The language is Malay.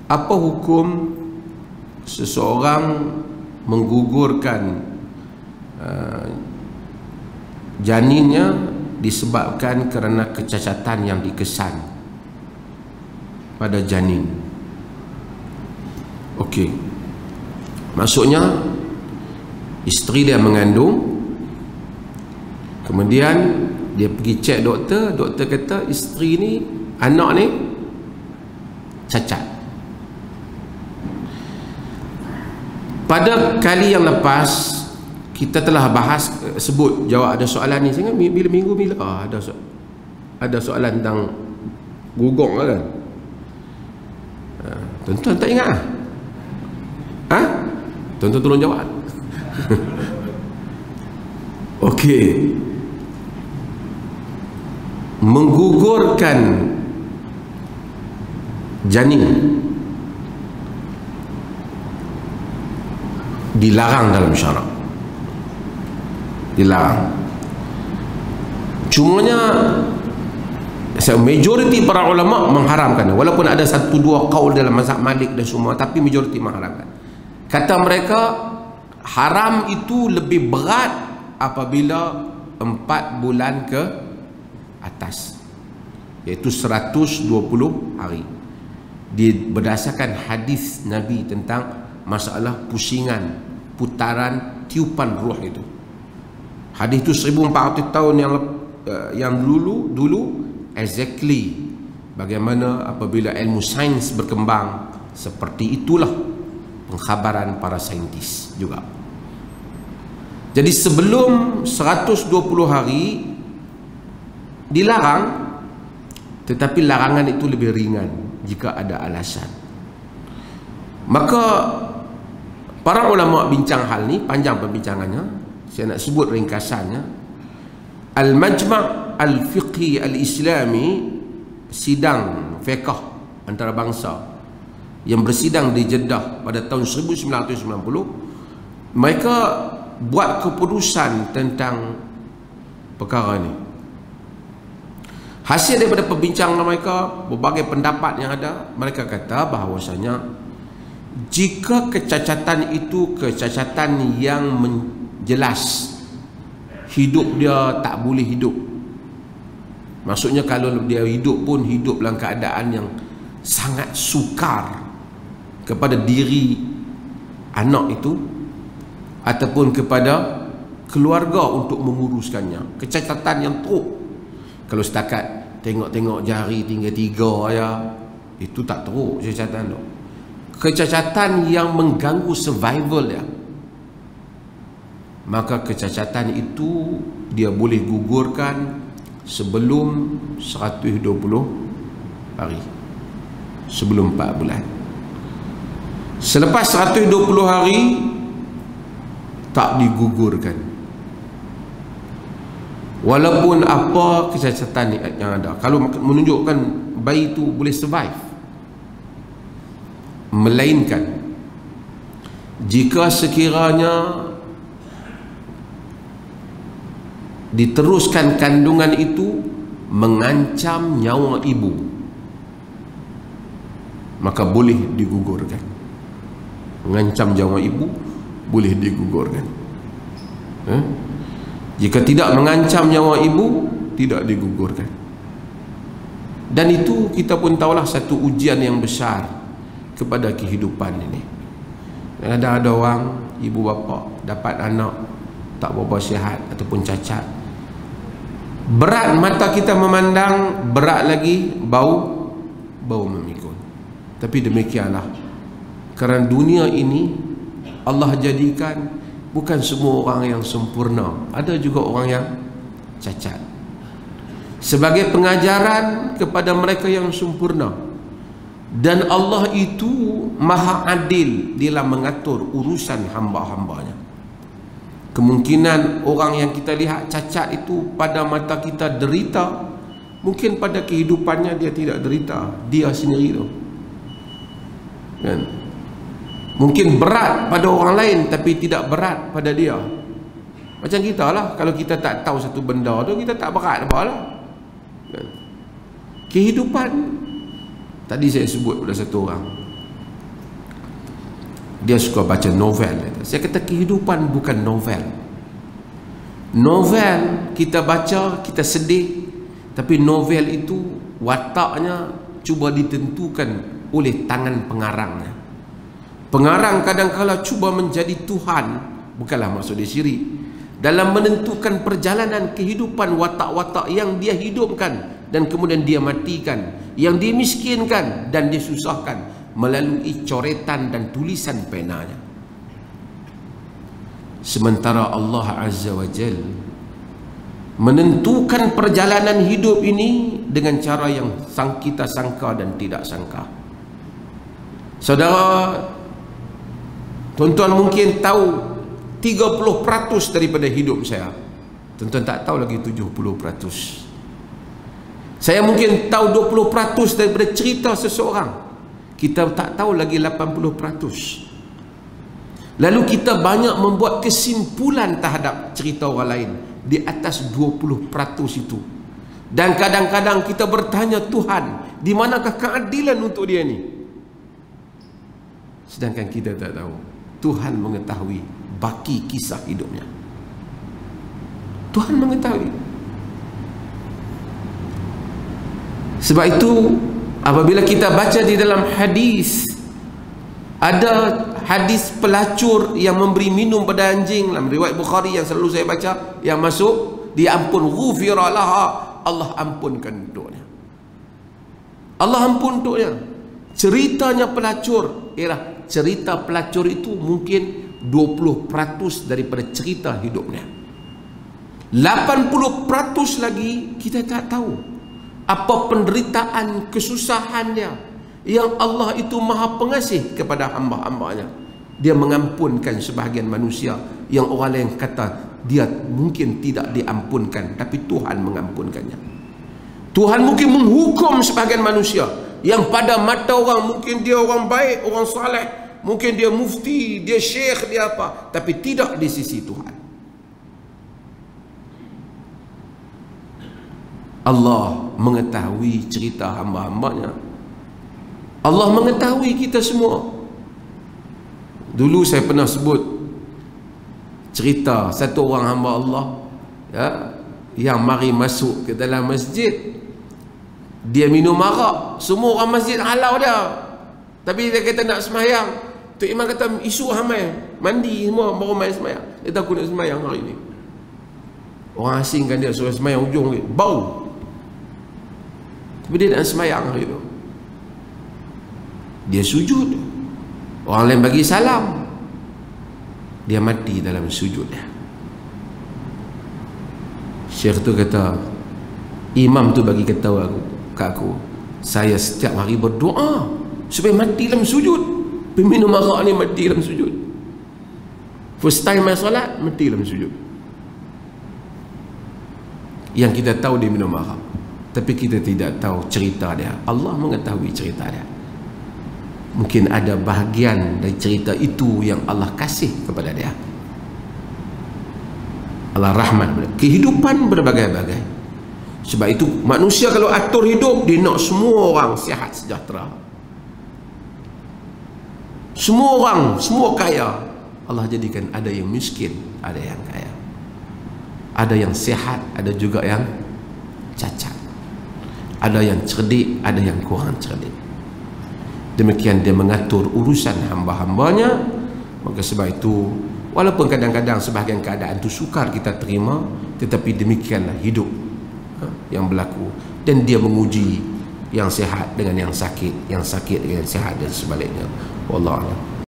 Apa hukum seseorang menggugurkan janinnya disebabkan kerana kecacatan yang dikesan pada janin? Okey, maksudnya isteri dia mengandung, kemudian dia pergi cek doktor, doktor kata isteri ni, anak ni cacat. Pada kali yang lepas kita telah bahas, sebut jawab ada soalan ni. Saya ingat bila minggu bila ada soalan tentang gugong kan. Tuan-tuan tak ingat tuan-tuan tolong jawab. Okey, menggugurkan janin dilarang dalam syarak, dilarang. Cumanya majoriti para ulama mengharamkan, walaupun ada satu dua qaul dalam mazhab Malik dan semua, tapi majoriti mengharamkan. Kata mereka haram itu lebih berat apabila 4 bulan ke atas, iaitu 120 hari, berdasarkan hadis Nabi tentang masalah pusingan, putaran tiupan roh itu. Hadis itu 1400 tahun yang dulu exactly bagaimana apabila ilmu sains berkembang, seperti itulah pengkhabaran para saintis juga. Jadi sebelum 120 hari dilarang, tetapi larangan itu lebih ringan jika ada alasan. Maka para ulama bincang hal ni, panjang perbincangannya, saya nak sebut ringkasannya. Al-Majma' Al-Fiqhi Al-Islami, sidang fiqh antarabangsa yang bersidang di Jeddah pada tahun 1990, mereka buat keputusan tentang perkara ni. Hasil daripada perbincangan mereka, berbagai pendapat yang ada, mereka kata bahawasanya jika kecacatan itu kecacatan yang jelas, hidup dia tak boleh hidup, maksudnya kalau dia hidup pun hidup dalam keadaan yang sangat sukar kepada diri anak itu ataupun kepada keluarga untuk menguruskannya, kecacatan yang teruk. Kalau setakat tengok-tengok jari tinggal 3 ya, itu tak teruk kecacatan tu. Kecacatan yang mengganggu survival dia, maka kecacatan itu dia boleh gugurkan sebelum 120 hari, sebelum 4 bulan. Selepas 120 hari tak digugurkan, walaupun apa kecacatan yang ada, kalau menunjukkan bayi itu boleh survive. Melainkan jika sekiranya diteruskan kandungan itu mengancam nyawa ibu, maka boleh digugurkan. Mengancam nyawa ibu boleh digugurkan. Jika tidak mengancam nyawa ibu, tidak digugurkan. Dan itu kita pun tahulah satu ujian yang besar kepada kehidupan ini. Ada orang ibu bapa dapat anak tak berapa sihat ataupun cacat, berat mata kita memandang, berat lagi bau memikul. Tapi demikianlah, kerana dunia ini Allah jadikan bukan semua orang yang sempurna, ada juga orang yang cacat, sebagai pengajaran kepada mereka yang sempurna. Dan Allah itu maha adil dalam mengatur urusan hamba-hambanya. Kemungkinan orang yang kita lihat cacat itu pada mata kita derita, mungkin pada kehidupannya dia tidak derita, dia sendiri tu kan? Mungkin berat pada orang lain tapi tidak berat pada dia. Macam kita lah, kalau kita tak tahu satu benda tu, kita tak berat apa lah kan? Kehidupan tadi saya sebut pada satu orang, Dia suka baca novel. Saya kata kehidupan bukan novel. Novel kita baca, kita sedih, tapi novel itu wataknya cuba ditentukan oleh tangan pengarangnya. Pengarang kadang-kala cuba menjadi Tuhan, bukanlah maksud dia syirik, dalam menentukan perjalanan kehidupan watak-watak yang dia hidupkan dan kemudian dia matikan, yang dia miskinkan dan dia susahkan melalui coretan dan tulisan penanya. Sementara Allah Azza wa Jal menentukan perjalanan hidup ini dengan cara yang kita sangka dan tidak sangka. Saudara, tuan-tuan mungkin tahu 30% daripada hidup saya. Tuan-tuan tak tahu lagi 70%. Saya mungkin tahu 20% daripada cerita seseorang. Kita tak tahu lagi 80%. Lalu kita banyak membuat kesimpulan terhadap cerita orang lain di atas 20% itu. Dan kadang-kadang kita bertanya, Tuhan, di manakah keadilan untuk dia ni? Sedangkan kita tak tahu. Tuhan mengetahui baki kisah hidupnya. Tuhan mengetahui. Sebab itu apabila kita baca di dalam hadis, ada hadis pelacur yang memberi minum pada anjing dalam riwayat Bukhari yang selalu saya baca, yang masuk dia ampun, ghufira laha, Allah ampunkan untuknya. Allah ampun untuknya. Ceritanya pelacur ialah cerita pelacur itu mungkin 20% daripada cerita hidupnya. 80% lagi kita tak tahu apa penderitaan, kesusahan dia, yang Allah itu maha pengasih kepada hamba-hambanya. Dia mengampunkan sebahagian manusia yang orang lain kata dia mungkin tidak diampunkan, tapi Tuhan mengampunkannya. Tuhan mungkin menghukum sebahagian manusia yang pada mata orang mungkin dia orang baik, orang saleh, mungkin dia mufti, dia syekh, dia apa, tapi tidak di sisi Tuhan. Allah mengetahui cerita hamba-hambanya. Allah mengetahui kita semua. Dulu saya pernah sebut cerita satu orang hamba Allah, ya, yang mari masuk ke dalam masjid. Dia minum arak. Semua orang masjid halau dia, tapi dia kata nak semayang. Tok Imam kata isu hamai, mandi semua baru main semayang. Dia tahu aku nak semayang hari ni. Orang asingkan dia suruh semayang ujung dia, bau. Tapi dia nak semayang hari tu. Dia sujud. Orang lain bagi salam, dia mati dalam sujud dia. Syekh tu kata, imam tu bagi kata aku, saya setiap hari berdoa supaya mati dalam sujud. Peminum arak ni mati dalam sujud. First time main solat, mati dalam sujud. Yang kita tahu dia minum arak, tapi kita tidak tahu cerita dia. Allah mengetahui cerita dia. Mungkin ada bahagian dari cerita itu yang Allah kasih kepada dia. Allah rahmat. Kehidupan berbagai-bagai. Sebab itu manusia kalau atur hidup, dia nak semua orang sihat sejahtera. Semua orang, semua kaya. Allah jadikan ada yang miskin, ada yang kaya. Ada yang sihat, ada juga yang cacat. Ada yang cerdik, ada yang kurang cerdik. Demikian dia mengatur urusan hamba-hambanya. Maka sebab itu, walaupun kadang-kadang sebahagian keadaan itu sukar kita terima, tetapi demikianlah hidup yang berlaku. Dan dia menguji yang sihat dengan yang sakit, yang sakit dengan yang sihat dan sebaliknya. Wallahu a'lam.